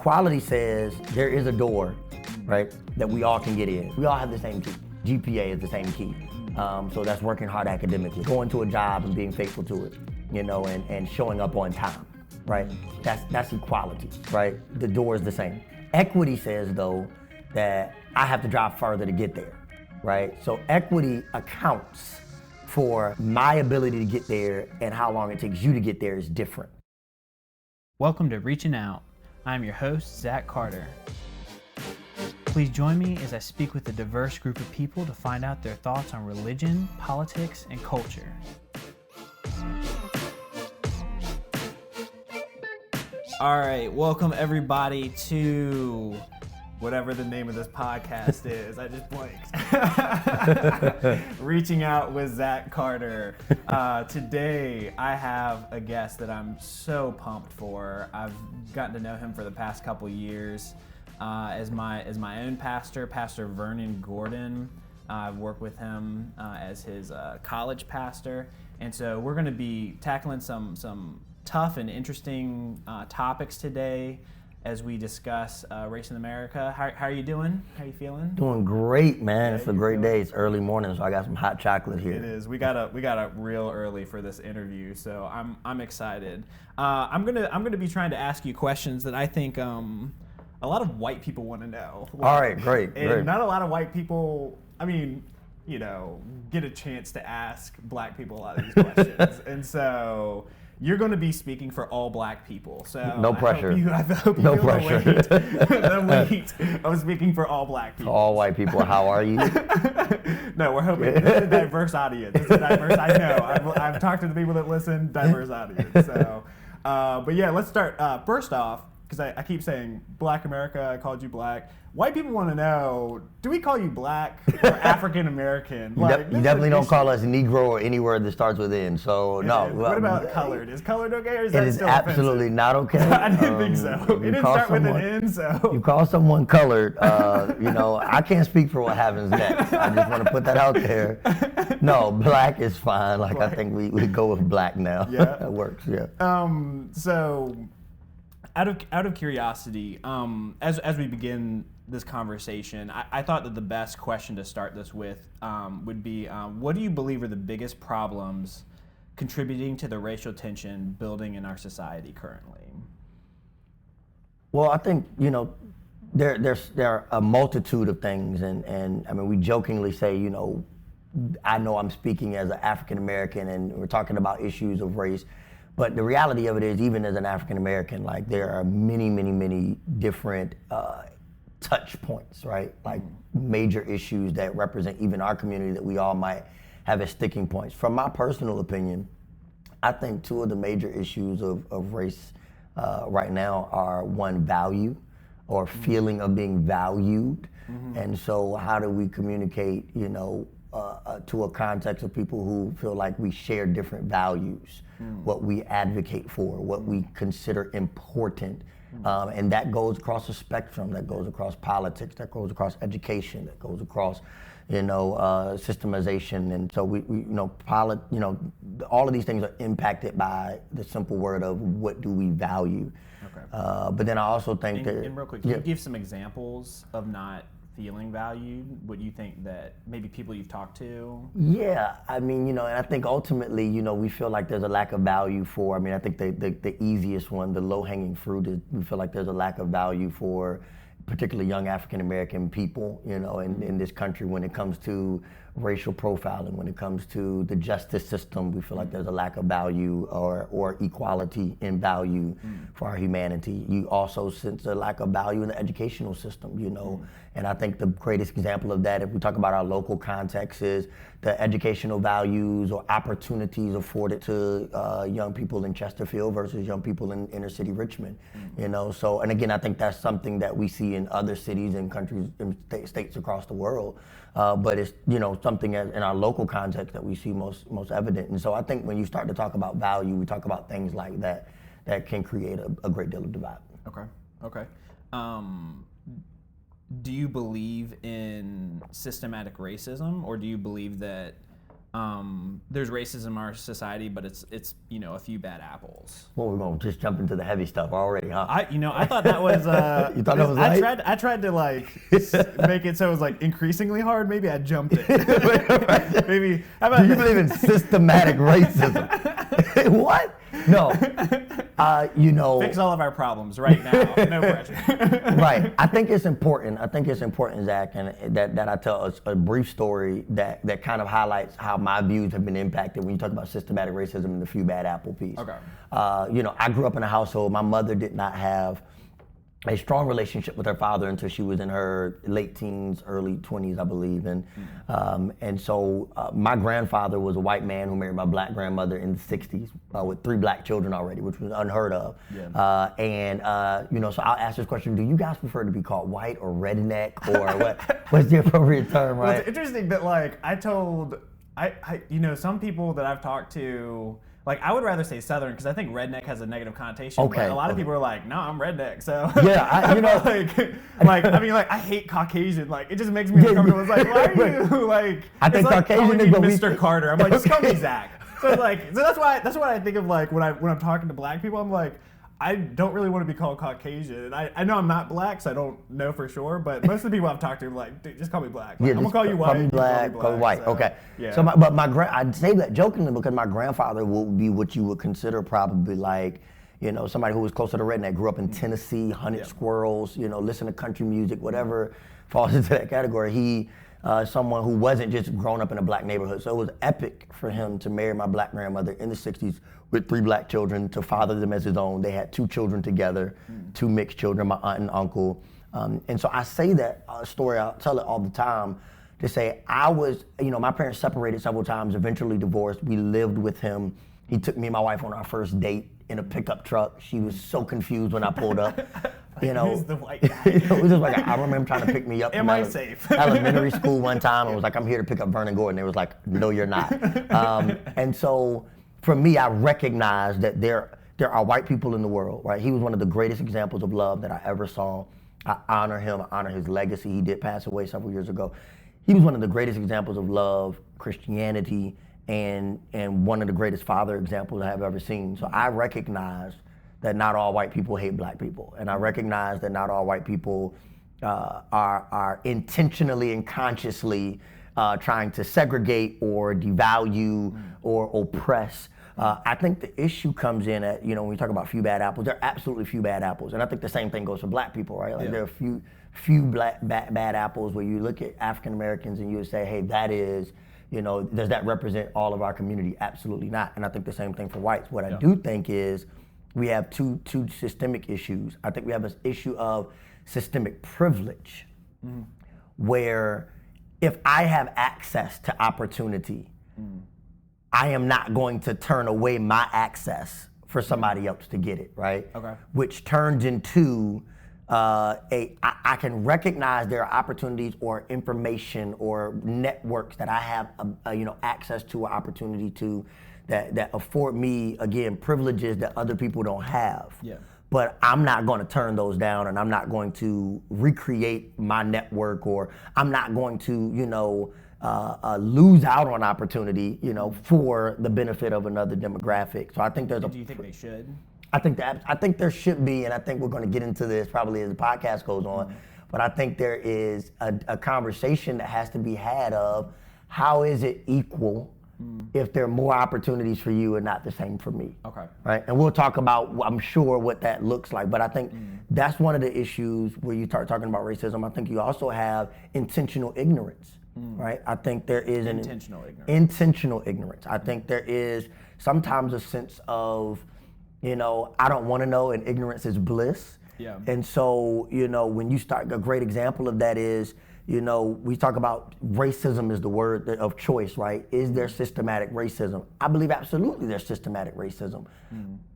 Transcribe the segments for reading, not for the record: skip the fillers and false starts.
Equality says there is a door, right, that we all can get in. We all have the same key. GPA is the same key. So that's working hard academically, going to a job and being faithful to it, and showing up on time, right? That's equality, right? The door is the same. Equity says, though, that I have to drive further to get there, right? So equity accounts for my ability to get there, and how long it takes you to get there is different. Welcome to Reaching Out. I'm your host, Zack Carter. Please join me as I speak with a diverse group of people to find out their thoughts on religion, politics, and culture. All right, welcome everybody to whatever the name of this podcast is. I just blanked. Reaching Out with Zack Carter. Today, I have a guest that I'm so pumped for. I've gotten to know him for the past couple years as my own pastor, Pastor Vernon Gordon. I've worked with him as his college pastor, and so we're going to be tackling some tough and interesting topics today as we discuss race in America. How are you doing? How are you feeling? Doing great, man. It's a great day. It's early morning, so I got some hot chocolate here. It is. We got up real early for this interview, so I'm excited. I'm gonna be trying to ask you questions that I think a lot of white people want to know. All right, great. And not a lot of white people, get a chance to ask black people a lot of these questions. And so you're going to be speaking for all black people. So no pressure. I hope you no feel pressure. The weight of speaking for all black people. All white people, how are you? No, we're hoping this is a diverse audience. This is diverse. I know. I've talked to the people that listen. Diverse audience. So, but yeah, let's start. First off, because I keep saying Black America, I called you black. White people want to know, do we call you black or African American? You definitely don't call us Negro or any word that starts with N, so no. What about colored? Is colored okay, or is it that is still absolutely offensive? not okay. I didn't think so. It didn't start with an N, so. You call someone colored, I can't speak for what happens next. I just want to put that out there. No, black is fine. Black. I think we go with black now. Yeah. That works, yeah. So, out of curiosity, as we begin this conversation, I thought that the best question to start this with would be, what do you believe are the biggest problems contributing to the racial tension building in our society currently? Well, I think, there are a multitude of things, and I mean, we jokingly say, I know I'm speaking as an African American, and we're talking about issues of race. But the reality of it is, even as an African American, like, there are many, many, many different touch points, right? Like major issues that represent even our community that we all might have as sticking points. From my personal opinion, I think two of the major issues of race right now are, one, value or feeling of being valued. Mm-hmm. And so how do we communicate, to a context of people who feel like we share different values, what we advocate for, what we consider important. And that goes across the spectrum, that goes across politics, that goes across education, that goes across, systemization. And so we all of these things are impacted by the simple word of what do we value. Okay. But then I also think and real quick, can you give some examples of not feeling valued? What you think that maybe people you've talked to? Yeah, I mean, and I think ultimately, we feel like there's a lack of value for, I think the easiest one, the low-hanging fruit is we feel like there's a lack of value for particularly young African-American people, in this country when it comes to racial profiling, when it comes to the justice system. We feel like there's a lack of value or equality in value for our humanity. You also sense a lack of value in the educational system, and I think the greatest example of that, if we talk about our local context, is the educational values or opportunities afforded to young people in Chesterfield versus young people in inner city Richmond. So, and again, I think that's something that we see in other cities and countries and states across the world. But it's something in our local context that we see most evident. And so I think when you start to talk about value, we talk about things like that can create a great deal of divide. Okay. Do you believe in systematic racism, or do you believe that there's racism in our society, but it's a few bad apples. Well, we're gonna just jump into the heavy stuff already, huh? I thought that was. You thought that was light? I tried to make it so it was increasingly hard. Maybe I jumped it. Maybe. Do you believe in systematic racism? What? No. Fix all of our problems right now. No pressure. Right. I think it's important, Zach, and that I tell a brief story that kind of highlights how my views have been impacted when you talk about systematic racism and the few bad apple piece. Okay. I grew up in a household, my mother did not have a strong relationship with her father until she was in her late teens, early 20s, I believe. And so my grandfather was a white man who married my black grandmother in the 60s with 3 black children already, which was unheard of. Yeah. So I'll ask this question: do you guys prefer to be called white or redneck, or what's the appropriate term, right? Well, it's interesting that some people that I've talked to, I would rather say Southern because I think redneck has a negative connotation. Okay. But a lot of people are like, no, I'm redneck. So yeah, I hate Caucasian. It just makes me uncomfortable. It's like, why are you I think Caucasian is Mr. Carter. I'm like, just call me Zack. So that's what I think of when I'm talking to black people. I'm like, I don't really want to be called Caucasian. And I know I'm not black, so I don't know for sure. But most of the people I've talked to are like, dude, just call me black. I'm gonna call you white. Call me black. Call me white. So, okay. Yeah. So, I'd say that jokingly because my grandfather would be what you would consider probably somebody who was closer to redneck. Grew up in Tennessee, hunted squirrels. Listened to country music, whatever falls into that category. He. Someone who wasn't just grown up in a black neighborhood. So it was epic for him to marry my black grandmother in the 60s with 3 black children, to father them as his own. They had 2 children together, 2 mixed children, my aunt and uncle. And so I say that story, I'll tell it all the time, to say my parents separated several times, eventually divorced. We lived with him. He took me and my wife on our first date in a pickup truck. She was so confused when I pulled up. Who's the white guy? It was just I remember him trying to pick me up Am I safe? Elementary school one time and was like, I'm here to pick up Vernon Gordon. They was like, no, you're not. And so for me, I recognize that there are white people in the world, right? He was one of the greatest examples of love that I ever saw. I honor him, I honor his legacy. He did pass away several years ago. He was one of the greatest examples of love, Christianity, and one of the greatest father examples I have ever seen. So I recognize that not all white people hate black people. And I recognize that not all white people are intentionally and consciously trying to segregate or devalue or oppress. I think the issue comes in at, when we talk about few bad apples, there are absolutely few bad apples. And I think the same thing goes for black people, right? There are few bad apples where you look at African Americans and you would say, hey, that is, does that represent all of our community? Absolutely not. And I think the same thing for whites. What I do think is we have two systemic issues. I think we have this issue of systemic privilege, where if I have access to opportunity, I am not going to turn away my access for somebody else to get it, right? Okay. Which turns into I can recognize there are opportunities or information or networks that I have access to or opportunity to that afford me, again, privileges that other people don't have. Yeah. But I'm not going to turn those down, and I'm not going to recreate my network, or I'm not going to lose out on opportunity, for the benefit of another demographic. So I think Do you think they should? I think there should be, and I think we're going to get into this probably as the podcast goes on. But I think there is a conversation that has to be had of how is it equal if there are more opportunities for you and not the same for me. Okay. Right. And we'll talk about, I'm sure, what that looks like. But I think that's one of the issues where you start talking about racism. I think you also have intentional ignorance. Right. I think there is intentional ignorance. I think there is sometimes a sense of, I don't want to know, and ignorance is bliss. Yeah. And so, when you start, a great example of that is, we talk about racism is the word of choice, right? Is there systematic racism? I believe absolutely there's systematic racism.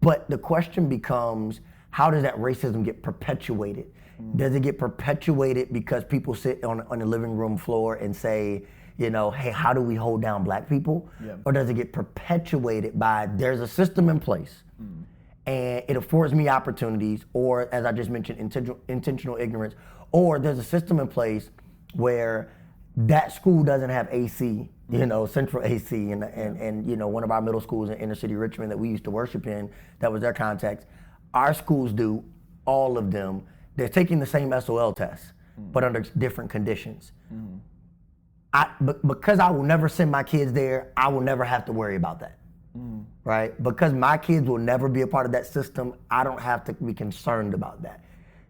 But the question becomes, how does that racism get perpetuated? Does it get perpetuated because people sit on the living room floor and say, hey, how do we hold down black people? Yeah. Or does it get perpetuated by there's a system in place and it affords me opportunities, or as I just mentioned, intentional ignorance, or there's a system in place where that school doesn't have AC, central AC, and one of our middle schools in inner city Richmond that we used to worship in, that was their context. Our schools do, all of them. They're taking the same SOL test, but under different conditions. Because I will never send my kids there, I will never have to worry about that. Right? Because my kids will never be a part of that system, I don't have to be concerned about that.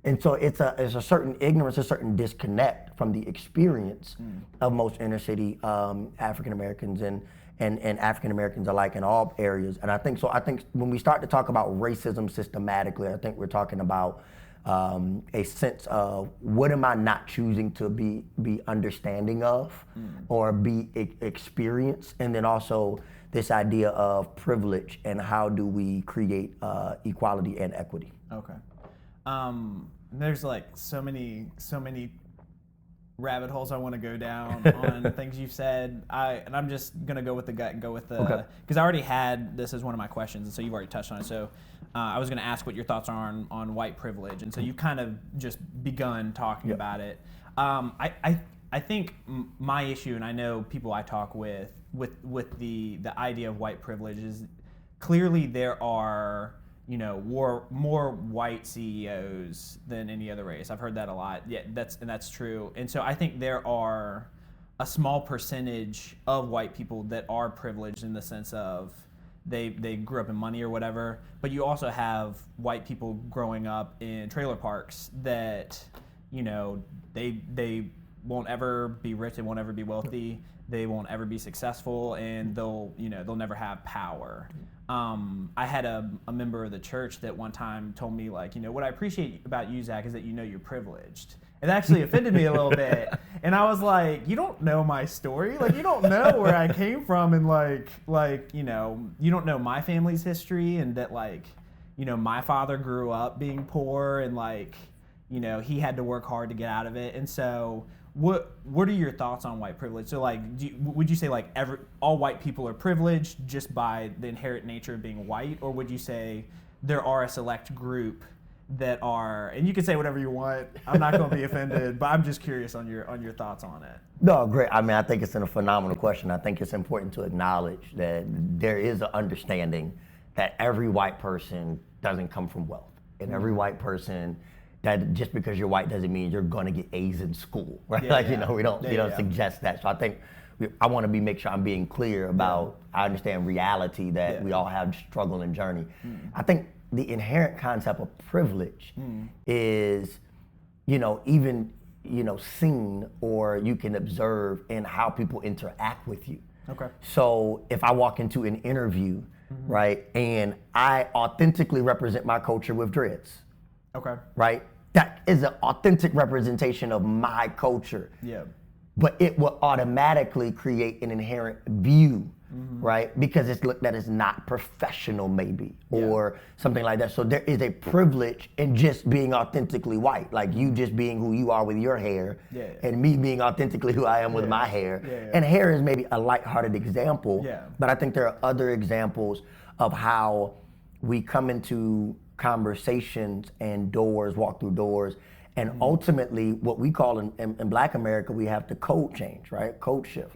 And so it's a certain ignorance, a certain disconnect from the experience of most inner city African Americans and African Americans alike in all areas. And I think when we start to talk about racism systematically, I think we're talking about a sense of what am I not choosing to be understanding of or be experienced, and then also this idea of privilege and how do we create equality and equity. Okay. There's like so many rabbit holes I want to go down on things you've said. I'm just gonna go with the gut and go with the, because I already had this as one of my questions, and so you've already touched on it. So I was gonna ask what your thoughts are on white privilege, and so you've kind of just begun talking about it. I think my issue, and I know people I talk with the idea of white privilege, is clearly there are more white CEOs than any other race. I've heard that a lot. Yeah, that's true. And so I think there are a small percentage of white people that are privileged in the sense of they grew up in money or whatever. But you also have white people growing up in trailer parks that they won't ever be rich, they won't ever be wealthy, they won't ever be successful, and they'll never have power. I had a member of the church that one time told me, like, what I appreciate about you, Zach, is that you're privileged. It actually offended me a little bit. And I was like, you don't know my story. Like, you don't know where I came from, and you don't know my family's history, and that my father grew up being poor, and he had to work hard to get out of it. And so what are your thoughts on white privilege? So would you say all white people are privileged just by the inherent nature of being white, or would you say there are a select group that are, and you can say whatever you want, I'm not going to be offended, but I'm just curious on your thoughts on it. No, great. I mean, I think it's a phenomenal question. I think it's important to acknowledge that there is an understanding that every white person doesn't come from wealth, and every white person, that just because you're white doesn't mean you're going to get A's in school, right? We don't suggest that. So I think I want to make sure I'm being clear about, I understand reality that we all have struggle and journey. I think the inherent concept of privilege is, even, seen, or you can observe in how people interact with you. Okay. So if I walk into an interview, right, and I authentically represent my culture with dreads. Okay. Right? That is an authentic representation of my culture. Yeah. But it will automatically create an inherent view, right? Because it's looked at as not professional, maybe, or something like that. So there is a privilege in just being authentically white, like you just being who you are with your hair, and me being authentically who I am with my hair. And hair is maybe a lighthearted example, but I think there are other examples of how we come into conversations and walk through doors, and ultimately what we call in Black America, we have to code change, right? Code shift,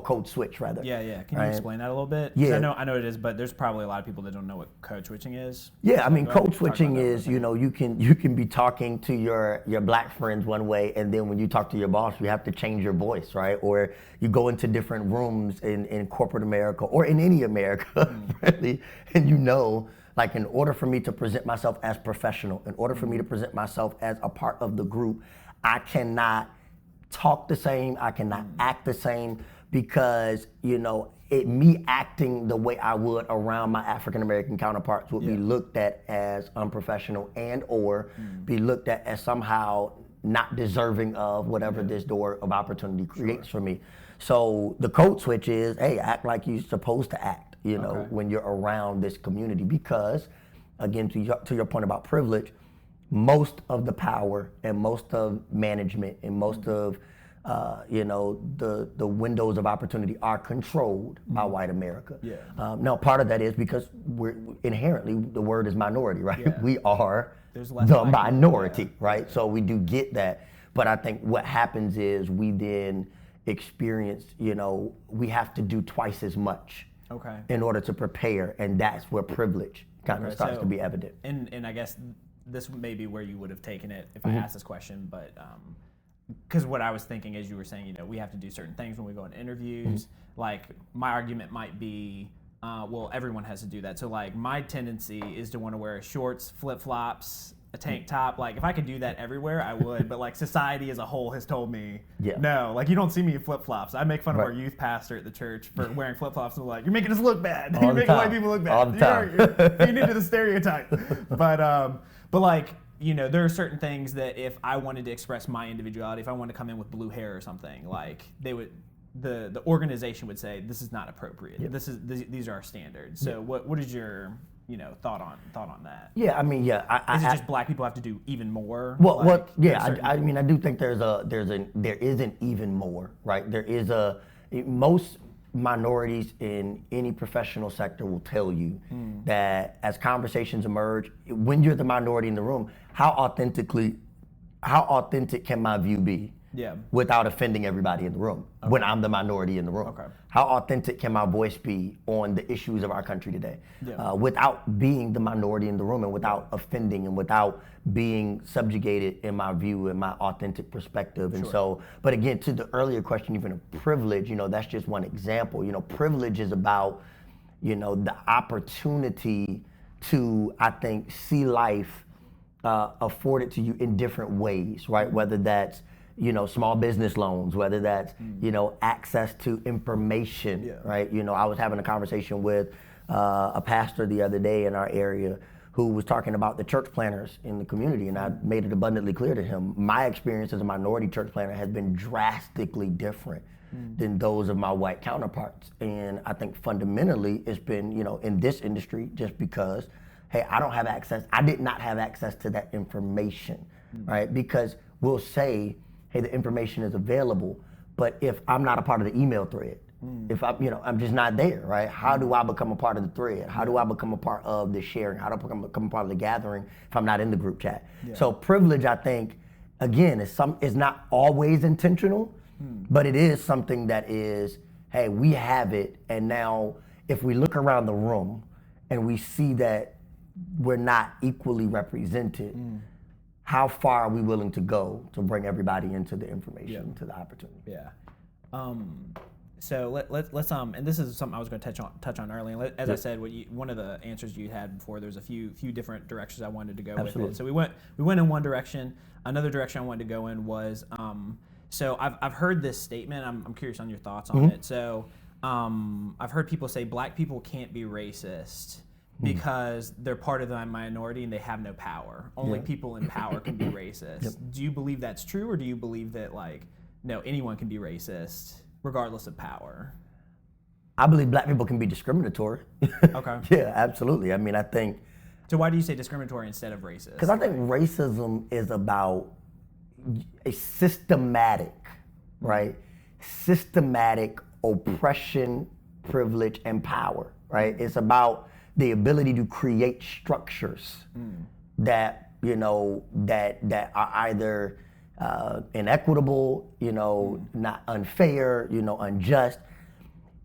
code switch rather. Yeah. Can you explain that a little bit? Yeah. I know it is, but there's probably a lot of people that don't know what code switching is. Yeah, I mean, code switching is, you can be talking to your Black friends one way, and then when you talk to your boss, you have to change your voice, right? Or you go into different rooms in corporate America, or in any America, really, and in order for me to present myself as professional, in order for me to present myself as a part of the group, I cannot talk the same, I cannot act the same, because, me acting the way I would around my African American counterparts would be looked at as unprofessional, and or be looked at as somehow not deserving of whatever this door of opportunity creates for me. So the code switch is, hey, act like you're supposed to act. When you're around this community, because, again, to your point about privilege, most of the power and most of management and most of, the windows of opportunity are controlled by white America. Now, part of that is because we're inherently, the word is minority, right? We are the minority, right? So we do get that. But I think what happens is we then experience, we have to do twice as much Okay. in order to prepare, and that's where privilege kind of starts to be evident. And I guess this may be where you would have taken it if I asked this question, but because what I was thinking as you were saying, we have to do certain things when we go in interviews. Like my argument might be, well, everyone has to do that. So like my tendency is to want to wear shorts, flip-flops, a tank top. Like if I could do that everywhere, I would. But like society as a whole has told me, no. Like you don't see me in flip-flops. I make fun of our youth pastor at the church for wearing flip-flops. And like, you're making us look bad. You're making white people look bad. All the time. You're feeding into the stereotype. But like, there are certain things that if I wanted to express my individuality, if I wanted to come in with blue hair or something, like they would. The organization would say this is not appropriate. These are our standards. So what is your thought on that? Yeah, I mean, is it just black people have to do even more? Well, I mean, I do think there is an even more, right? Most minorities in any professional sector will tell you that as conversations emerge, when you're the minority in the room, how authentic can my view be? Without offending everybody in the room when I'm the minority in the room. How authentic can my voice be on the issues of our country today without being the minority in the room and without offending and without being subjugated in my view and my authentic perspective. And so, but again, to the earlier question, even of privilege, that's just one example. Privilege is about, the opportunity to, I think, see life afforded to you in different ways, right? Whether that's small business loans, whether that's, access to information, right? I was having a conversation with a pastor the other day in our area who was talking about the church planners in the community, and I made it abundantly clear to him, my experience as a minority church planner has been drastically different than those of my white counterparts. And I think fundamentally it's been, in this industry, just because, hey, I did not have access to that information, right? Because we'll say, hey, the information is available, but if I'm not a part of the email thread, if I'm just not there, right? How do I become a part of the thread? How do I become a part of the sharing? How do I become a part of the gathering if I'm not in the group chat? So privilege, I think, again, is not always intentional, but it is something that is, hey, we have it, and now if we look around the room and we see that we're not equally represented, how far are we willing to go to bring everybody into the information, to the opportunity? So let's and this is something I was going to touch on earlier. As I said, one of the answers you had before, there's a few different directions I wanted to go with it. So we went in one direction. Another direction I wanted to go in was so I've heard this statement. I'm curious on your thoughts on it. So I've heard people say black people can't be racist because they're part of the minority and they have no power. Only people in power can be racist. Do you believe that's true, or do you believe that no, anyone can be racist regardless of power? I believe black people can be discriminatory. Okay. Yeah, absolutely. I mean, I think. So why do you say discriminatory instead of racist? Because I think racism is about a systematic, right? Systematic oppression, privilege, and power, right? It's about the ability to create structures that that are either inequitable, not unfair, unjust.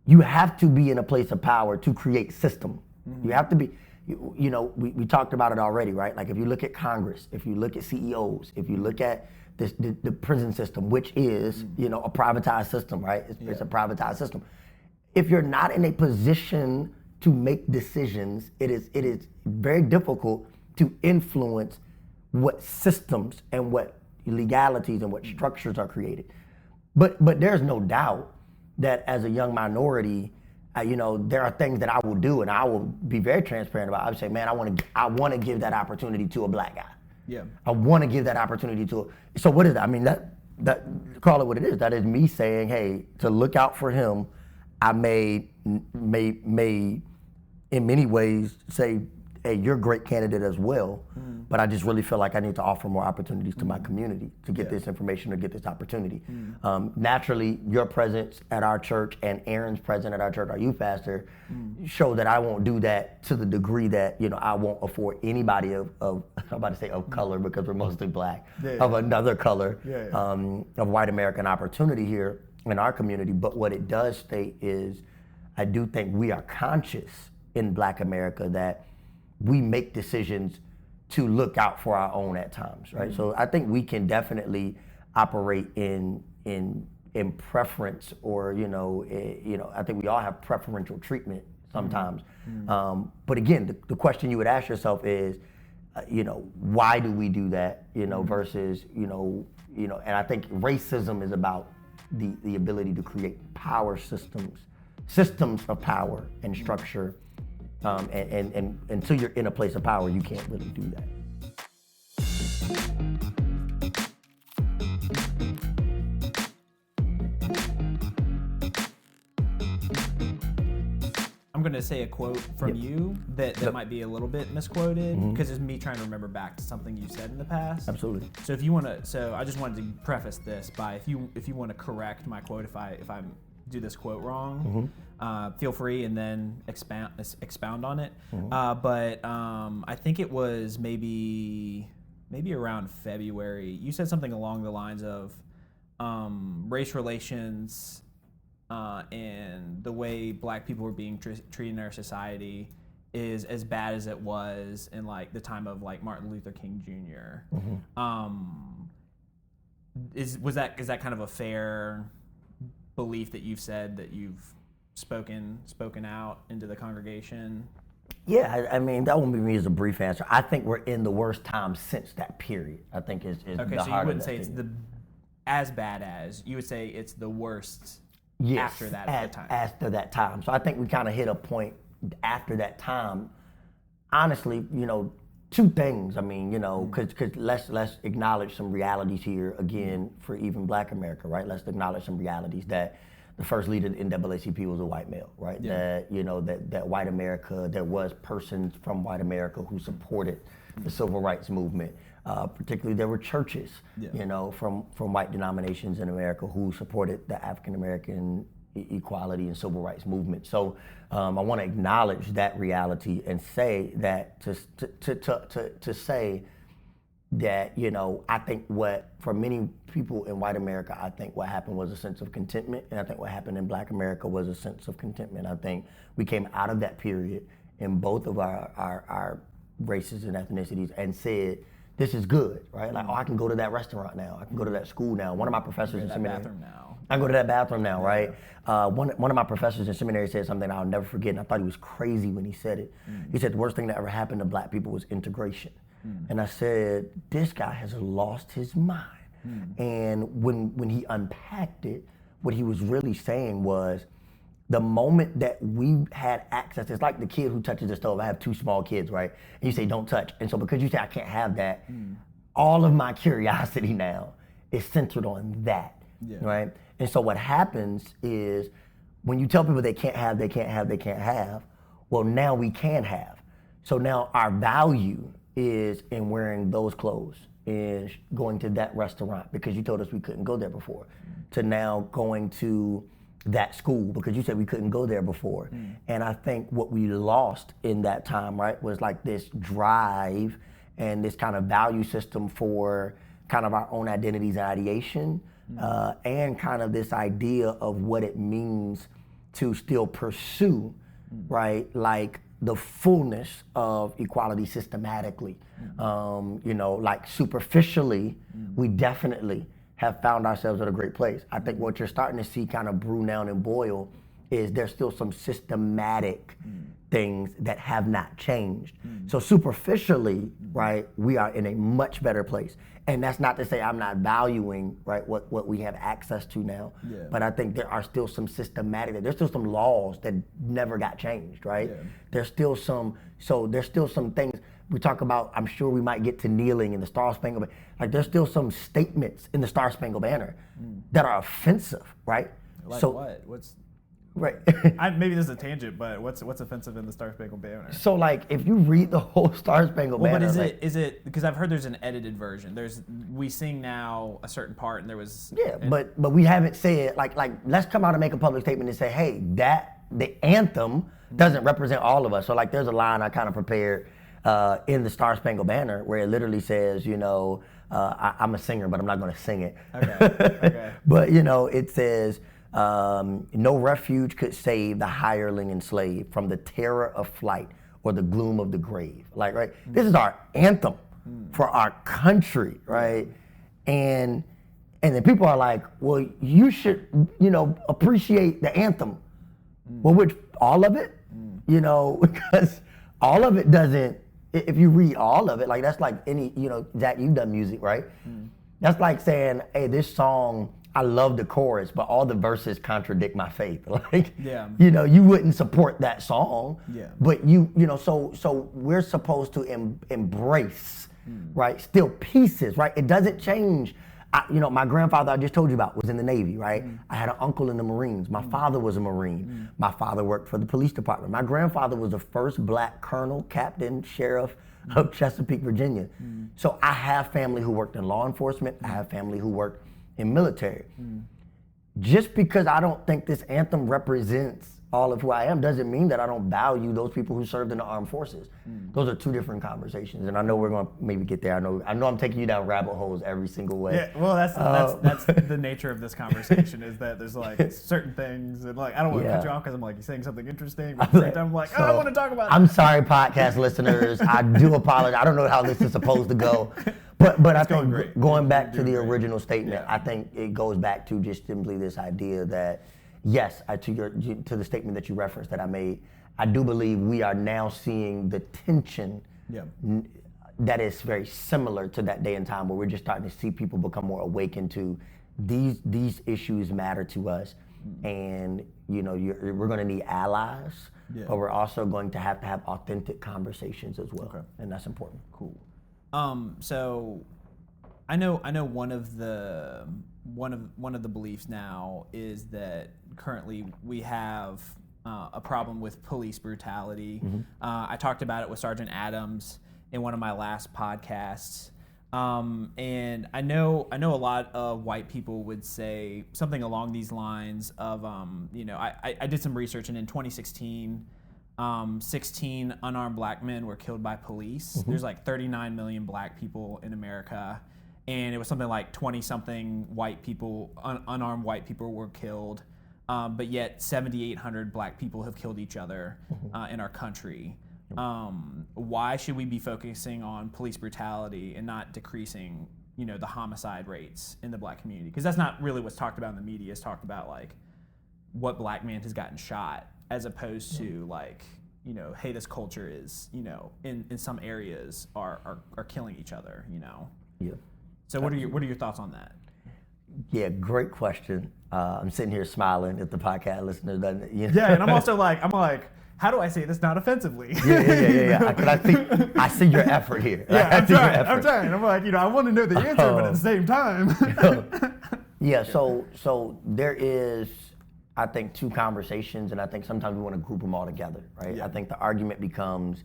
You have to be in a place of power to create system. You have to be. We talked about it already, right? Like if you look at Congress, if you look at CEOs, if you look at the prison system, which is a privatized system, right? It's a privatized system. If you're not in a position to make decisions, it is very difficult to influence what systems and what legalities and what structures are created. But there's no doubt that as a young minority, there are things that I will do, and I will be very transparent about. I would say, man, I want to give that opportunity to a black guy. I want to give that opportunity to. So what is that? I mean, that call it what it is. That is me saying, hey, to look out for him. I may in many ways say, hey, you're a great candidate as well, but I just really feel like I need to offer more opportunities to my community to get this information or get this opportunity. Naturally, your presence at our church and Aaron's presence at our church, our youth pastor, show that I won't do that to the degree that, I won't afford anybody of I'm about to say of color because we're mostly black, of another color, of white American opportunity here. in our community. But what it does state is, I do think we are conscious in Black America that we make decisions to look out for our own at times, right? So I think we can definitely operate in preference, or I think we all have preferential treatment sometimes. But again, the question you would ask yourself is, why do we do that? Versus and I think racism is about the ability to create power systems of power and structure. And until you're in a place of power, you can't really do that. I'm going to say a quote from you that might be a little bit misquoted, because it's me trying to remember back to something you said in the past. Absolutely. So if you want to, I just wanted to preface this by, if you want to correct my quote if I do this quote wrong, feel free, and then expound on it. But I think it was maybe around February. You said something along the lines of race relations and the way Black people were being treated in our society is as bad as it was in like the time of like Martin Luther King Jr. Is that kind of a fair belief that you've said, that you've spoken out into the congregation? Yeah, I mean, that won't be me as a brief answer. I think we're in the worst time since that period. I think is okay. The So you wouldn't say it's as bad as, you would say it's the worst. Yes, after that time. After that time. So I think we kind of hit a point after that time. Honestly, two things. I mean, because let's acknowledge some realities here again for even Black America, right? Let's acknowledge some realities that the first leader of the NAACP was a white male, right? Yeah. That white America, there was persons from white America who supported the civil rights movement. Particularly, there were churches, from white denominations in America who supported the African American equality and civil rights movement. So I want to acknowledge that reality and say that to say that I think what for many people in white America, I think what happened was a sense of contentment, and I think what happened in Black America was a sense of contentment. I think we came out of that period in both of our races and ethnicities and said, this is good, right? Like, I can go to that restaurant now. I can go to that school now. One of my professors in seminary. I can go to that bathroom now, right? One of my professors in seminary said something I'll never forget, and I thought he was crazy when he said it. He said the worst thing that ever happened to Black people was integration. And I said, this guy has lost his mind. And when he unpacked it, what he was really saying was, the moment that we had access, it's like the kid who touches the stove. I have two small kids, right? And you say, don't touch. And so because you say, I can't have that, all of my curiosity now is centered on that, right? And so what happens is, when you tell people they can't have, well, now we can have. So now our value is in wearing those clothes, is going to that restaurant because you told us we couldn't go there before, to now going to that school because you said we couldn't go there before. And I think what we lost in that time, right, was like this drive and this kind of value system for kind of our own identities and ideation, and kind of this idea of what it means to still pursue, right, like the fullness of equality systematically. Like superficially, we definitely have found ourselves at a great place. I think what you're starting to see kind of brew down and boil is there's still some systematic things that have not changed. So superficially, right, we are in a much better place. And that's not to say I'm not valuing, right, what we have access to now. But I think there are still some there's still some laws that never got changed, right? There's still some things. We talk about, I'm sure we might get to kneeling in the Star Spangled Banner. Like, there's still some statements in the Star Spangled Banner that are offensive, right? Like so, what? What's right? Maybe this is a tangent, but what's offensive in the Star Spangled Banner? So, like, if you read the whole Star Spangled Banner, but is it because I've heard there's an edited version. We sing now a certain part, and there was but we haven't said like let's come out and make a public statement and say, hey, that the anthem doesn't represent all of us. So like, there's a line I kind of prepared in the Star Spangled Banner where it literally says, I'm a singer, but I'm not going to sing it. Okay. But it says, No refuge could save the hireling and slave from the terror of flight or the gloom of the grave. Like, right, this is our anthem for our country, right? And then people are like, well, you should, appreciate the anthem. Well, which, all of it? Because all of it doesn't, if you read all of it, like that's like any, Zack, you've done music, right? That's like saying, hey, this song, I love the chorus, but all the verses contradict my faith. Like, you wouldn't support that song. Yeah. But so we're supposed to embrace, right? Still pieces, right? It doesn't change. My grandfather I just told you about was in the Navy, right? I had an uncle in the Marines. My father was a Marine. My father worked for the police department. My grandfather was the first black colonel, captain, sheriff of Chesapeake, Virginia. So I have family who worked in law enforcement. I have family who worked in military. Just because I don't think this anthem represents all of who I am doesn't mean that I don't value those people who served in the armed forces. Those are two different conversations, and I know we're going to maybe get there. I know I'm taking you down rabbit holes every single way. Yeah, well, that's the nature of this conversation is that there's like certain things, and like I don't want to cut you off because I'm like you're saying something interesting, but at the same time I'm like I don't want to talk about it. I'm sorry, podcast listeners. I do apologize. I don't know how this is supposed to go. But I think going back to the original statement, I think it goes back to just simply this idea that, yes, to the statement that you referenced that I made, I do believe we are now seeing the tension that is very similar to that day and time where we're just starting to see people become more awakened to these issues matter to us, and we're going to need allies, but we're also going to have authentic conversations as well, and that's important. Cool. So I know one of the beliefs now is that currently we have a problem with police brutality. I talked about it with Sergeant Adams in one of my last podcasts. And I know a lot of white people would say something along these lines of, I did some research, and in 2016, 16 unarmed black men were killed by police. There's like 39 million black people in America, and it was something like 20-something white people, unarmed white people were killed, but yet 7,800 black people have killed each other in our country. Why should we be focusing on police brutality and not decreasing, the homicide rates in the black community? Because that's not really what's talked about in the media. It's talked about like what black man has gotten shot, as opposed to like, hey, this culture is, in some areas are killing each other, Yeah. So what are your thoughts on that? Yeah, great question. I'm sitting here smiling if the podcast listener doesn't. Yeah, and I'm also like, how do I say this not offensively? Yeah. Because I see your effort here. Yeah, I'm trying. I'm like, I want to know the answer, but at the same time. Yeah. So there is, I think, two conversations, and I think sometimes we want to group them all together, right? Yeah. I think the argument becomes,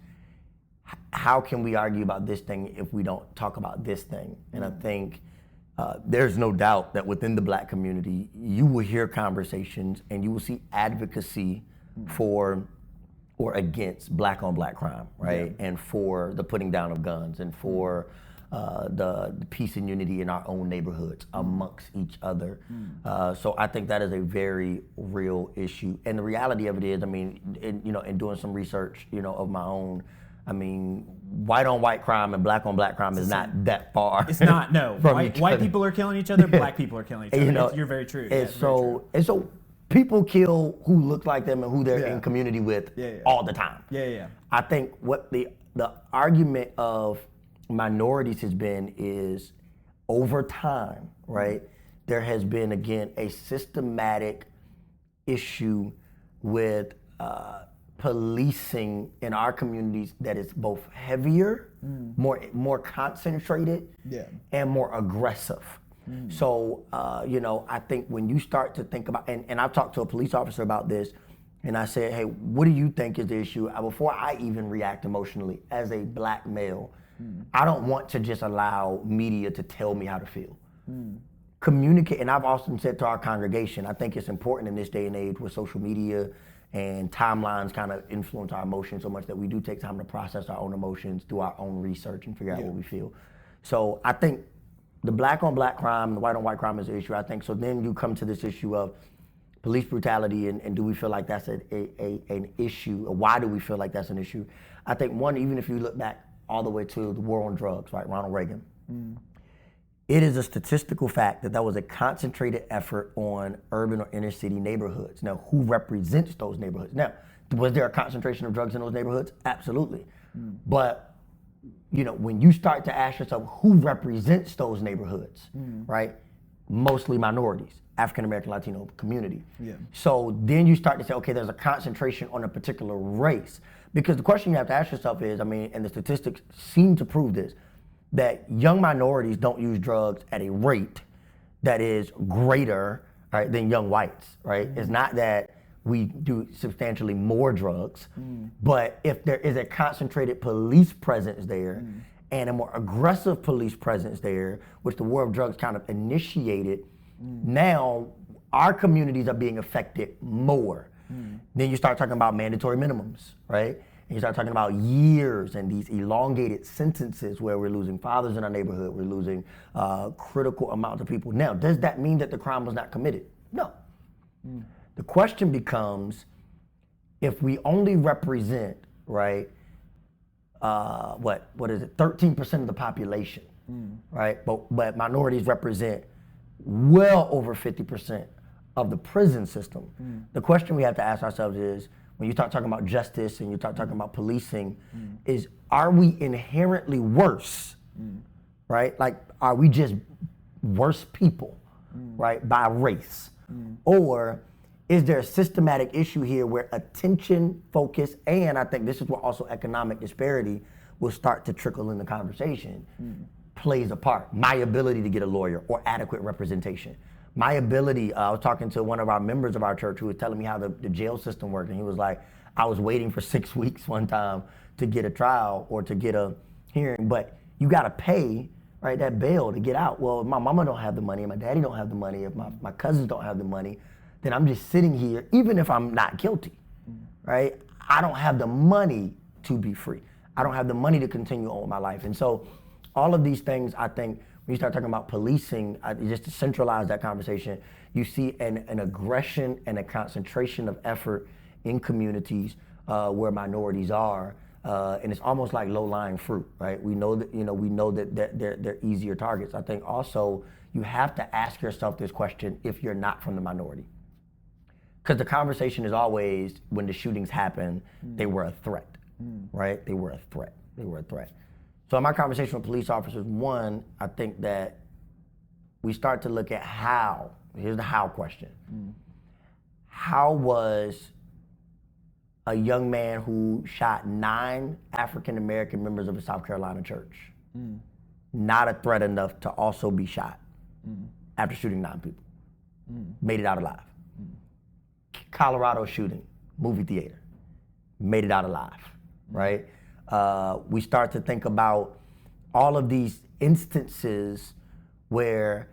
how can we argue about this thing if we don't talk about this thing? And I think there's no doubt that within the black community, you will hear conversations and you will see advocacy for or against black on black crime, right? Yeah. And for the putting down of guns and for the peace and unity in our own neighborhoods amongst each other. So I think that is a very real issue. And the reality of it is, in doing some research, of my own, white on white crime and black on black crime is not that far. It's not, no. White people are killing each other, black people are killing each other. You're very true. And so people kill who look like them and who they're in community with all the time. Yeah. I think what the argument of minorities has been is, over time, right, there has been, again, a systematic issue with policing in our communities that is both heavier, more concentrated, and more aggressive. So, I think when you start to think about, and I've talked to a police officer about this, and I said, hey, what do you think is the issue? Before I even react emotionally, as a black male, I don't want to just allow media to tell me how to feel. Communicate, and I've often said to our congregation, I think it's important in this day and age with social media and timelines kind of influence our emotions so much that we do take time to process our own emotions, do our own research, and figure out what we feel. So I think the black on black crime, the white on white crime is an issue, I think. So then you come to this issue of, police brutality, and do we feel like that's an issue, or why do we feel like that's an issue? I think one, even if you look back all the way to the war on drugs, right, Ronald Reagan, it is a statistical fact that was a concentrated effort on urban or inner city neighborhoods. Now, who represents those neighborhoods? Now, was there a concentration of drugs in those neighborhoods? Absolutely. But, you know, when you start to ask yourself who represents those neighborhoods, right? Mostly minorities, African American, Latino community. Yeah. So then you start to say, okay, there's a concentration on a particular race. Because the question you have to ask yourself is, I mean, and the statistics seem to prove this, that young minorities don't use drugs at a rate that is greater, right, than young whites, right? It's not that we do substantially more drugs, but if there is a concentrated police presence there and a more aggressive police presence there, which the war of drugs kind of initiated, now our communities are being affected more. Then you start talking about mandatory minimums, right? And you start talking about years and these elongated sentences where we're losing fathers in our neighborhood, we're losing critical amounts of people. Now, does that mean that the crime was not committed? No. The question becomes, if we only represent, right, what is it, 13% of the population, right? But minorities represent well over 50% of the prison system. The question we have to ask ourselves is, when you start talking about justice and you start talking about policing, is, are we inherently worse, right? Like, are we just worse people, right, by race? Or is there a systematic issue here where attention, focus, and I think this is where also economic disparity will start to trickle in the conversation, plays a part. My ability to get a lawyer or adequate representation. My ability, I was talking to one of our members of our church who was telling me how the jail system worked, and he was like, I was waiting for 6 weeks one time to get a trial or to get a hearing, but you gotta pay, right, that bail to get out. Well, if my mama don't have the money, and my daddy don't have the money, if my cousins don't have the money, then I'm just sitting here, even if I'm not guilty, right? I don't have the money to be free. I don't have the money to continue on with my life. And so all of these things, I think, when you start talking about policing, just to centralize that conversation, you see an aggression and a concentration of effort in communities where minorities are, and it's almost like low-lying fruit, right? We know that they're easier targets. I think also you have to ask yourself this question if you're not from the minority. Because the conversation is always, when the shootings happen, they were a threat, right? They were a threat. They were a threat. So in my conversation with police officers, one, I think that we start to look at how. Here's the how question. How was a young man who shot 9 African American members of a South Carolina church not a threat enough to also be shot after shooting 9 people? Made it out alive. Colorado shooting, movie theater, made it out alive, right? We start to think about all of these instances where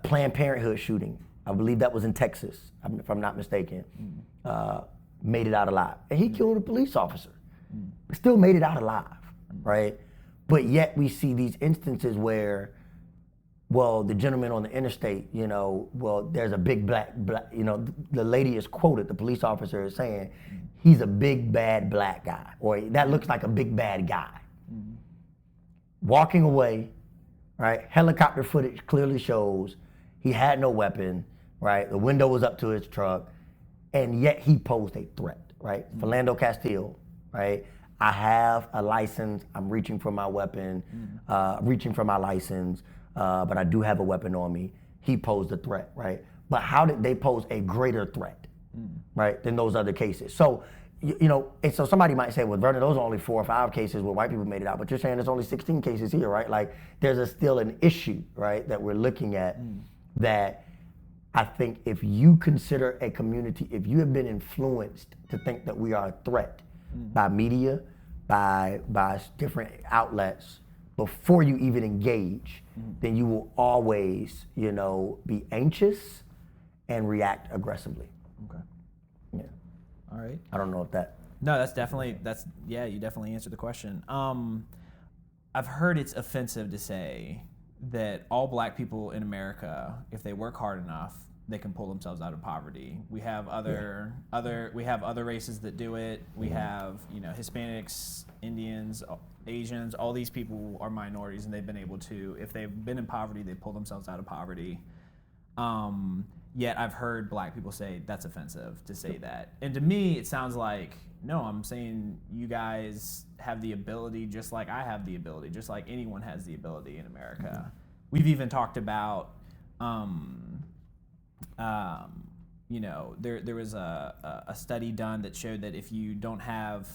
Planned Parenthood shooting, I believe that was in Texas, if I'm not mistaken, made it out alive. And he killed a police officer, but still made it out alive, right? But yet we see these instances where, well, the gentleman on the interstate, there's a big black, the lady is quoted, the police officer is saying, he's a big bad black guy, or that looks like a big bad guy. Walking away, right? Helicopter footage clearly shows he had no weapon, right? The window was up to his truck, and yet he posed a threat, right? Philando Castile, right? I have a license, I'm reaching for my weapon, reaching for my license, but I do have a weapon on me. He posed a threat, right? But how did they pose a greater threat, right, than those other cases? So, and so somebody might say, well, Vernon, those are only 4 or 5 cases where white people made it out, but you're saying there's only 16 cases here, right? Like, there's still an issue, right, that we're looking at that I think if you consider a community, if you have been influenced to think that we are a threat by media, by different outlets, before you even engage, then you will always, be anxious and react aggressively. Okay. Yeah. All right. I don't know if that. No, you definitely answered the question. I've heard it's offensive to say that all black people in America, if they work hard enough, they can pull themselves out of poverty. We have other races that do it. We have, Hispanics, Indians, Asians, all these people are minorities, and they've been able to, if they've been in poverty, they pull themselves out of poverty. Yet I've heard black people say that's offensive to say that. And to me, it sounds like, no, I'm saying you guys have the ability just like I have the ability, just like anyone has the ability in America. We've even talked about, there was a study done that showed that if you don't have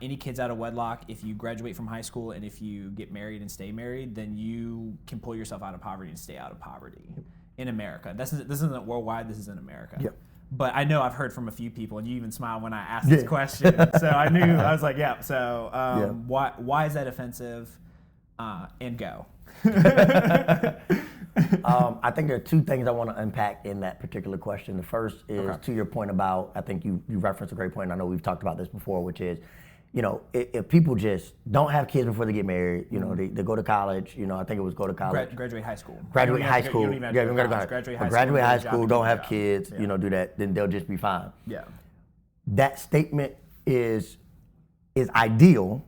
any kids out of wedlock, if you graduate from high school and if you get married and stay married, then you can pull yourself out of poverty and stay out of poverty in America. This isn't worldwide, this is in America. Yep. But I know I've heard from a few people, and you even smiled when I asked this question. So I knew, I was like, yeah. So why is that offensive? And go. I think there are two things I want to unpack in that particular question. The first is to your point about, I think you referenced a great point, and I know we've talked about this before, which is, if people just don't have kids before they get married, they go to college, I think it was go to college. Graduate high school. Graduate high school. Graduate high school, don't have kids, Yeah. do that, then they'll just be fine. Yeah. That statement is ideal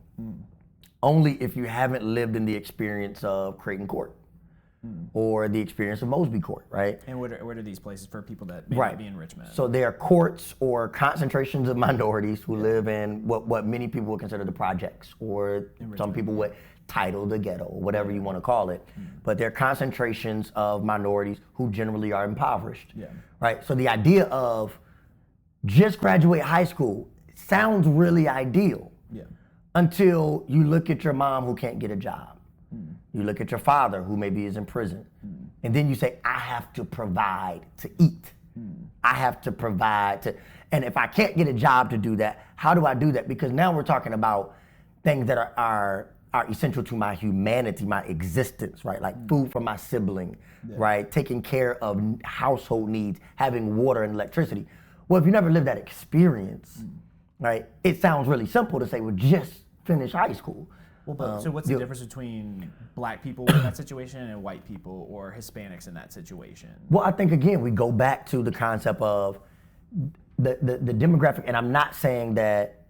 only if you haven't lived in the experience of Creighton Court or the experience of Mosby Court, right? And what are these places for people that may not be in Richmond? So they are courts or concentrations of minorities who live in what many people would consider the projects, or some people would title the ghetto, or whatever you want to call it. But they're concentrations of minorities who generally are impoverished, right? So the idea of just graduate high school sounds really ideal until you look at your mom who can't get a job. You look at your father who maybe is in prison. And then you say, I have to provide to eat. I have to provide to, and if I can't get a job to do that, how do I do that? Because now we're talking about things that are essential to my humanity, my existence, right? Like food for my sibling, right? Taking care of household needs, having water and electricity. Well, if you never lived that experience, right? It sounds really simple to say, well, just finish high school. Well, but so what's the difference between black people in that situation and white people or Hispanics in that situation? Well, I think, again, we go back to the concept of the demographic, and I'm not saying that,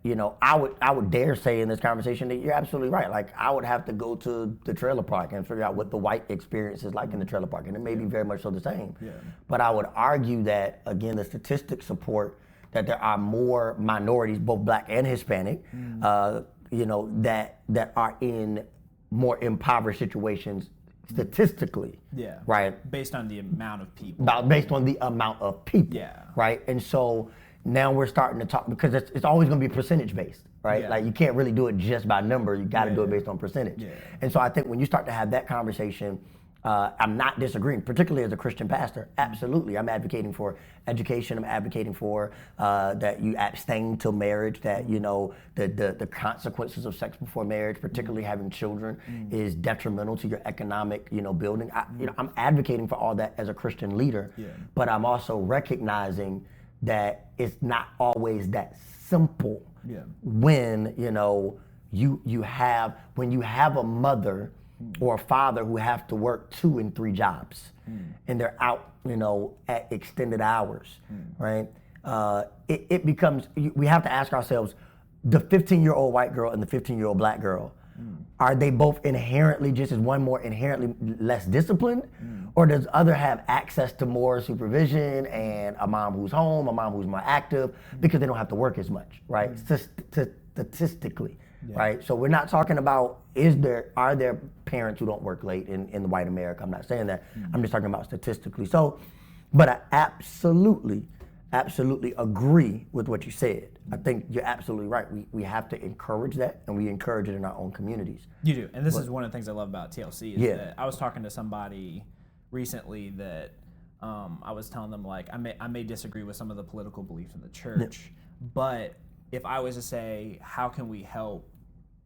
I would dare say in this conversation that you're absolutely right. Like, I would have to go to the trailer park and figure out what the white experience is like in the trailer park, and it may be very much so the same. Yeah. But I would argue that, again, the statistics support that there are more minorities, both black and Hispanic, that are in more impoverished situations statistically. Yeah. Right. Based on the amount of people. Based on the amount of people. Yeah. Right. And so now we're starting to talk, because it's always going to be percentage based, right? Yeah. Like, you can't really do it just by number. You got to do it based on percentage. Yeah. And so I think when you start to have that conversation, I'm not disagreeing, particularly as a Christian pastor. Absolutely, I'm advocating for education. I'm advocating for that you abstain till marriage. That the consequences of sex before marriage, particularly having children, is detrimental to your economic building. I'm advocating for all that as a Christian leader. Yeah. But I'm also recognizing that it's not always that simple. Yeah. When you have a mother or a father who have to work 2 and 3 jobs, and they're out, at extended hours, right? It becomes, we have to ask ourselves, the 15-year-old white girl and the 15-year-old black girl, are they both inherently, just as one more inherently less disciplined, or does other have access to more supervision and a mom who's home, a mom who's more active, because they don't have to work as much, right? Statistically. Yeah. Right, so we're not talking about are there parents who don't work late in the white America. I'm not saying that. I'm just talking about statistically. So, but I absolutely agree with what you said. I think you're absolutely right. We have to encourage that, and we encourage it in our own communities. You do, and this is one of the things I love about TLC. Is that I was talking to somebody recently that I was telling them, like, I may disagree with some of the political beliefs in the church, but if I was to say, how can we help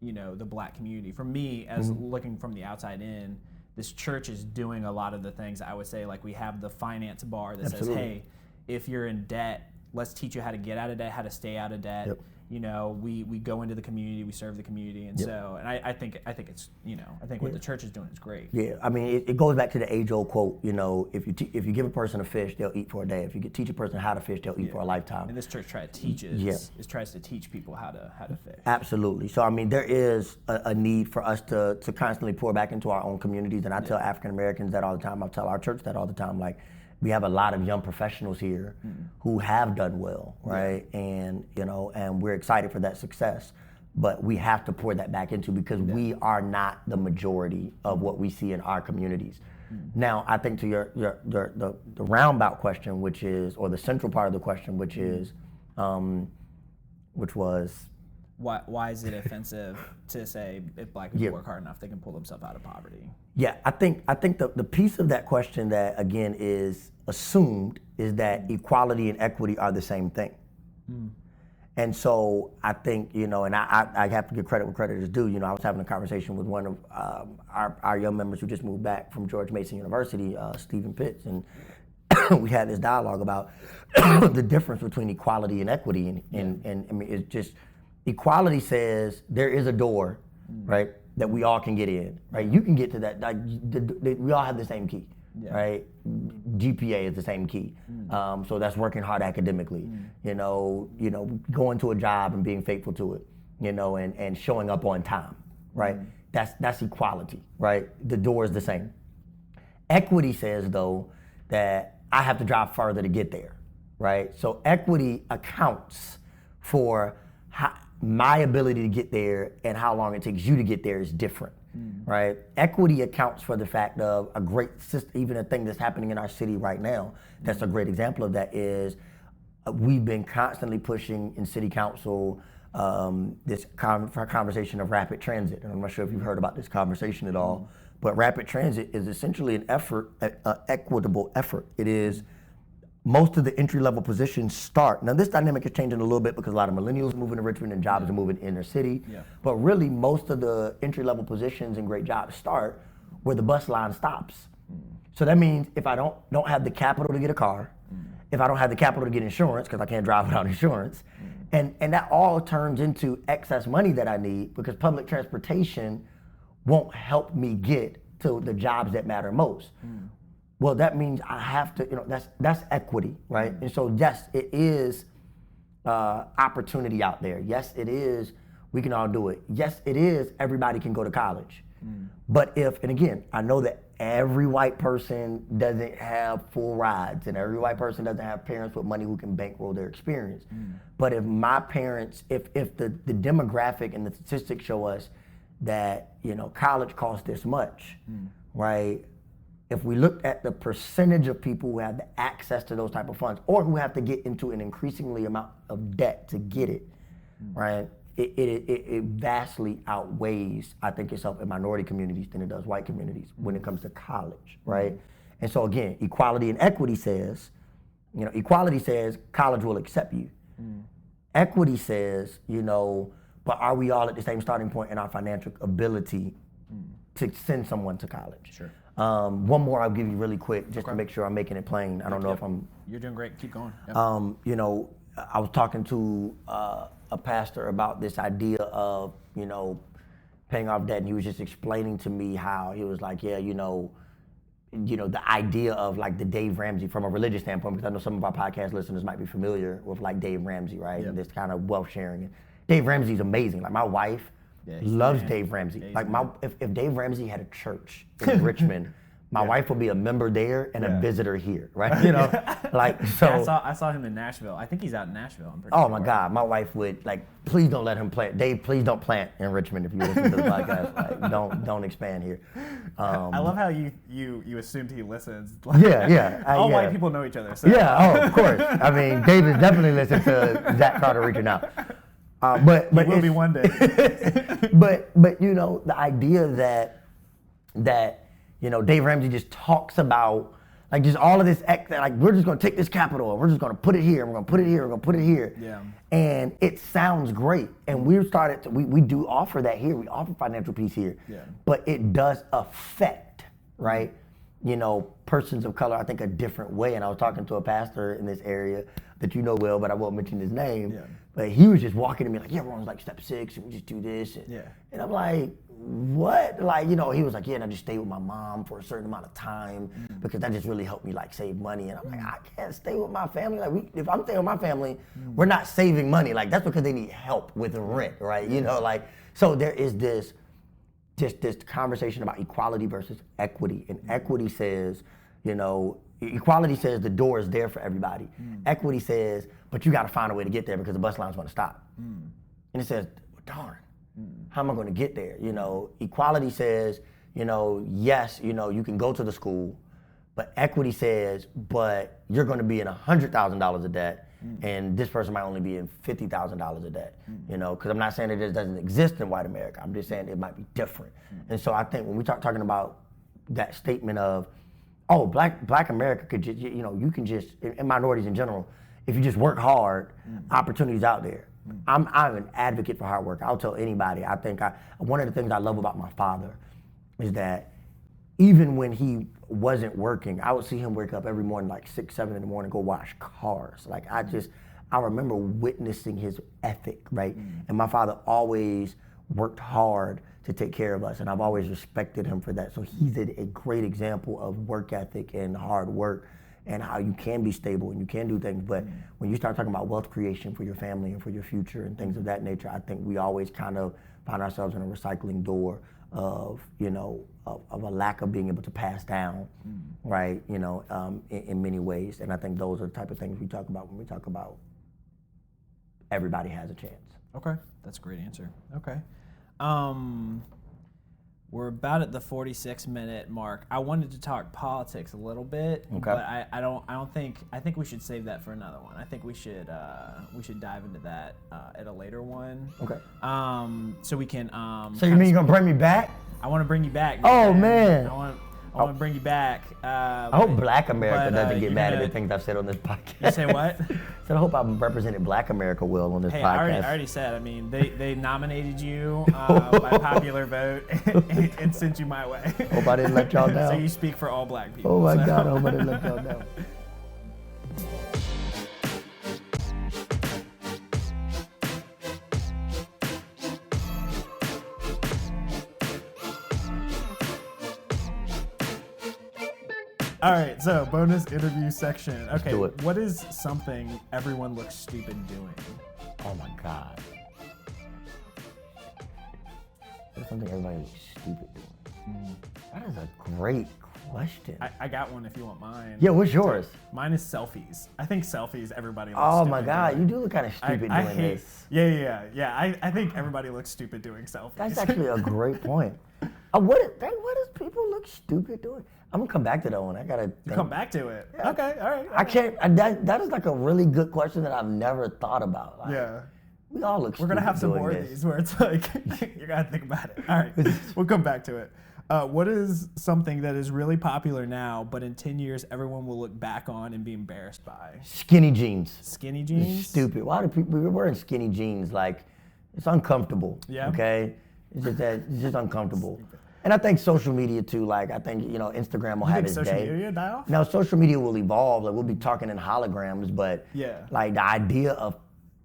the black community? For me, as looking from the outside in, this church is doing a lot of the things I would say, like, we have the finance bar that says, hey, if you're in debt, let's teach you how to get out of debt, how to stay out of debt. Yep. we go into the community, we serve the community, and so, and I think it's, I think what the church is doing is great. Yeah, I mean, it goes back to the age-old quote, if you give a person a fish, they'll eat for a day. If you teach a person how to fish, they'll eat for a lifetime. And this church tries to teach people how to fish. Absolutely. So, I mean, there is a need for us to constantly pour back into our own communities, and I tell African Americans that all the time. I tell our church that all the time. Like, we have a lot of young professionals here who have done well, right? And and we're excited for that success. But we have to pour that back into, because we are not the majority of what we see in our communities. Now, I think to the roundabout question, which is, or the central part of the question, which is, which was, why is it offensive to say if black people work hard enough, they can pull themselves out of poverty? Yeah, I think the piece of that question that, again, is assumed is that equality and equity are the same thing. And so I think, and I have to give credit where credit is due. I was having a conversation with one of our young members who just moved back from George Mason University, Stephen Pitts, and we had this dialogue about the difference between equality and equity. And I mean, it's just, equality says there is a door, right, that we all can get in, right? You can get to that, like, we all have the same key, right? GPA is the same key. So that's working hard academically, going to a job and being faithful to it, and showing up on time, right? That's equality, right? The door is the same. Equity says, though, that I have to drive further to get there, right? So equity accounts for my ability to get there, and how long it takes you to get there is different, right? Equity accounts for the fact of a great system, even a thing that's happening in our city right now. That's a great example of that is we've been constantly pushing in city council this conversation of rapid transit. And I'm not sure if you've heard about this conversation at all, but rapid transit is essentially an effort, an equitable effort. It is, most of the entry-level positions start. Now, this dynamic is changing a little bit because a lot of millennials are moving to Richmond and jobs are moving inner city. But really, most of the entry-level positions and great jobs start where the bus line stops. So that means if I don't have the capital to get a car, if I don't have the capital to get insurance, because I can't drive without insurance, and that all turns into excess money that I need, because public transportation won't help me get to the jobs that matter most. Well, that means I have to, that's equity, right? And so, yes, it is opportunity out there. Yes, it is, we can all do it. Yes, it is, everybody can go to college. But and again, I know that every white person doesn't have full rides, and every white person doesn't have parents with money who can bankroll their experience. But if my parents, if the demographic and the statistics show us that, college costs this much, right? If we look at the percentage of people who have the access to those type of funds, or who have to get into an increasingly amount of debt to get it, right? It vastly outweighs, I think, itself in minority communities than it does white communities when it comes to college, right? And so again, equality and equity says, equality says college will accept you. Equity says, but are we all at the same starting point in our financial ability to send someone to college? Sure. One more I'll give you really quick, just to make sure I'm making it plain. I don't know if I'm... You're doing great. Keep going. I was talking to a pastor about this idea of, paying off debt, and he was just explaining to me how he was like, the idea of like the Dave Ramsey from a religious standpoint, because I know some of our podcast listeners might be familiar with like Dave Ramsey, right? And this kind of wealth sharing. Dave Ramsey's amazing. Like, my wife loves Dave Ramsey. Like, if Dave Ramsey had a church in Richmond, my wife would be a member there and a visitor here, right? Like, so. Yeah, I saw him in Nashville. I think he's out in Nashville. I'm pretty sure. Oh my God, my wife would, like, please don't let him plant. Dave, please don't plant in Richmond if you listen to the podcast. Like, don't expand here. I love how you assumed he listens. All white people know each other. So. Yeah, of course. I mean, David definitely listened to Zack Carter reaching out. But it will be one day. but the idea that Dave Ramsey just talks about, like, just all of this, like, we're just going to take this capital and we're just going to put it here, and we're going to put it here, we're going to put it here. Yeah. And it sounds great. And we do offer that here. We offer financial peace here. Yeah. But it does affect, right, persons of color, I think, a different way. And I was talking to a pastor in this area that you know well, but I won't mention his name. Yeah. But he was just walking to me like, yeah, everyone's like step 6, and we just do this. And I'm like, what? Like, you know, he was like, yeah, and I just stay with my mom for a certain amount of time because that just really helped me like save money. And I'm like, I can't stay with my family. Like, if I'm staying with my family, we're not saving money. Like, that's because they need help with the rent, right? You know, like, so there is this conversation about equality versus equity. And equity says, you know, equality says the door is there for everybody. Equity says, but you got to find a way to get there because the bus line's going to stop. And it says, well, darn, how am I going to get there? You know, equality says, you know, yes, you know, you can go to the school, but equity says, but you're going to be in $100,000 of debt, and this person might only be in $50,000 of debt. You know, because I'm not saying that it doesn't exist in white America. I'm just saying it might be different. And so I think when we talking about that statement of, oh, black America could just, you know, you can just, and minorities in general, if you just work hard, opportunities out there. I'm an advocate for hard work. I'll tell anybody. I think one of the things I love about my father is that even when he wasn't working, I would see him wake up every morning like 6, 7 in the morning, go wash cars. Like I remember witnessing his ethic, right? And my father always worked hard to take care of us, and I've always respected him for that. So he's a great example of work ethic and hard work and how you can be stable and you can do things. But when you start talking about wealth creation for your family and for your future and things of that nature, I think we always kind of find ourselves in a recycling door of, you know, of a lack of being able to pass down, right? You know, in many ways. And I think those are the type of things we talk about when we talk about everybody has a chance. Okay, that's a great answer. Okay. We're about at the 46-minute mark. I wanted to talk politics a little bit, but I think we should save that for another one. I think we should dive into that at a later one. Okay. So we can. So you mean you're gonna bring me back? I want to bring you back. Oh man. I want to bring you back. I hope Black America doesn't get mad at the things I've said on this podcast. You say what? So I hope I've represented Black America well on this podcast. I already said. I mean, they nominated you by popular vote and sent you my way. Hope I didn't let y'all down. So you speak for all Black people. Oh my God, I hope I didn't let y'all down. All right, so bonus interview section. Okay, do it. What is something everyone looks stupid doing? Oh my God. There's something everybody looks stupid doing. That is a great question. I got one if you want mine. Yeah, what's yours? Mine is selfies. I think selfies everybody looks Oh stupid my God, doing. you do look kind of stupid doing this. Yeah. I think everybody looks stupid doing selfies. That's actually a great point. What does people look stupid doing? I'm gonna come back to that one. I gotta come back to it. Yeah. Okay, all right. I can't. That is like a really good question that I've never thought about. Like, yeah. We all look. We're gonna have some more of these where it's like you gotta think about it. All right, we'll come back to it. What is something that is really popular now, but in 10 years everyone will look back on and be embarrassed by? Skinny jeans. Skinny jeans. It's stupid. Why do people we're wearing skinny jeans? Like, it's uncomfortable. Yeah. Okay. It's just uncomfortable. And I think social media too, like I think, you know, Instagram will have its day. Social media die off? Now social media will evolve, like we'll be talking in holograms, but like the idea of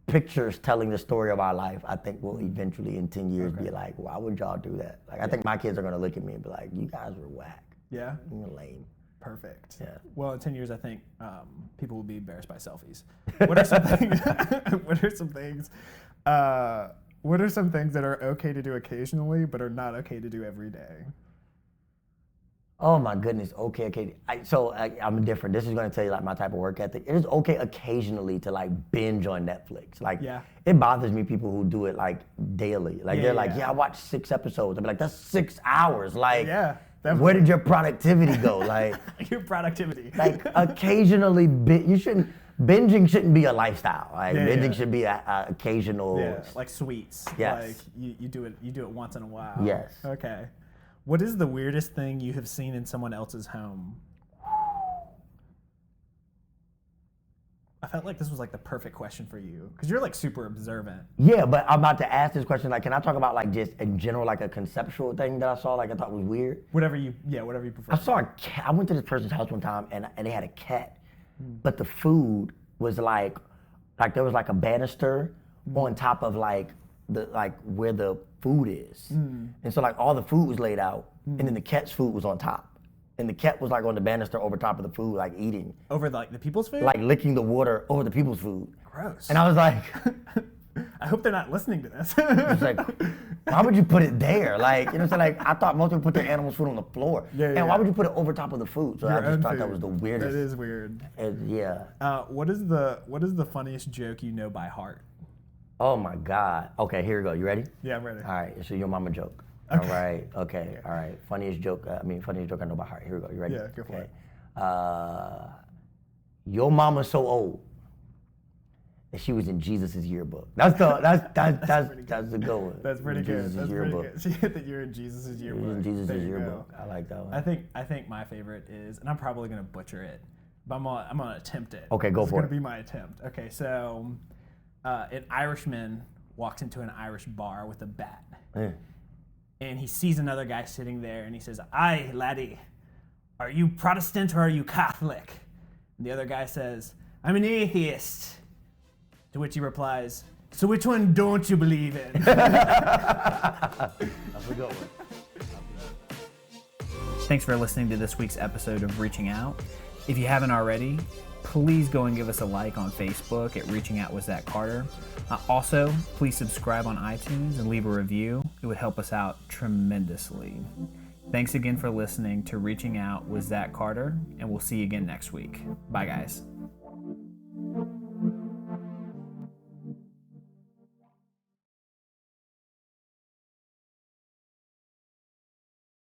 pictures telling the story of our life, I think will eventually in 10 years be like, why would y'all do that? Like I think my kids are gonna look at me and be like, you guys were whack. Yeah. You're lame. Perfect. Yeah. Well, in 10 years, I think people will be embarrassed by selfies. What are some things? What are some things that are okay to do occasionally, but are not okay to do every day? Oh my goodness. Okay. I'm different. This is gonna tell you like my type of work ethic. It is okay occasionally to like binge on Netflix. Like it bothers me people who do it like daily. Like they're like, I watched 6 episodes. I'm like, that's 6 hours. Like, where did your productivity go? Like your productivity. Like occasionally, binging shouldn't be a lifestyle. Like binging should be a occasional. Yeah, like sweets. Yes. Like you do it once in a while. Yes. Okay. What is the weirdest thing you have seen in someone else's home? I felt like this was like the perfect question for you because you're like super observant. Yeah, but I'm about to ask this question. Like, can I talk about like just in general, like a conceptual thing that I saw, like I thought was weird? Whatever you prefer. I saw a cat. I went to this person's house one time and they had a cat, but the food was like there was like a banister on top of like where the food is. And so like all the food was laid out and then the cat's food was on top. And the cat was like on the banister over top of the food, like eating. Over like the people's food? Like licking the water over the people's food. Gross. And I was like, I hope they're not listening to this. it's like, why would you put it there? Like, you know what I'm saying? Like, I thought most people put their animals' food on the floor. And why would you put it over top of the food? So I just thought that was the weirdest. That is weird. Yeah. What is the funniest joke you know by heart? Oh my God. Okay, here we go. You ready? Yeah, I'm ready. All right, it's a your mama joke. Okay. All right, okay, all right. Funniest joke I know by heart. Here we go. You ready? Yeah, go for it. Your mama's so old that she was in Jesus' yearbook. That's the good one. That's pretty good. Jesus' That's yearbook. pretty good. She hit that you're in Jesus' yearbook. In Jesus' There you yearbook. go. I like that one. I think my favorite is, and I'm probably gonna butcher it, but I'm gonna attempt it. Okay, go This for is it. gonna be my attempt. Okay, so an Irishman walks into an Irish bar with a bat. And he sees another guy sitting there and he says, "Aye, laddie, are you Protestant or are you Catholic?" And the other guy says, "I'm an atheist." To which he replies, "So which one don't you believe in?" That's a good one. Thanks for listening to this week's episode of Reaching Out. If you haven't already, please go and give us a like on Facebook at Reaching Out with Zack Carter. Also, please subscribe on iTunes and leave a review. It would help us out tremendously. Thanks again for listening to Reaching Out with Zack Carter, and we'll see you again next week. Bye, guys.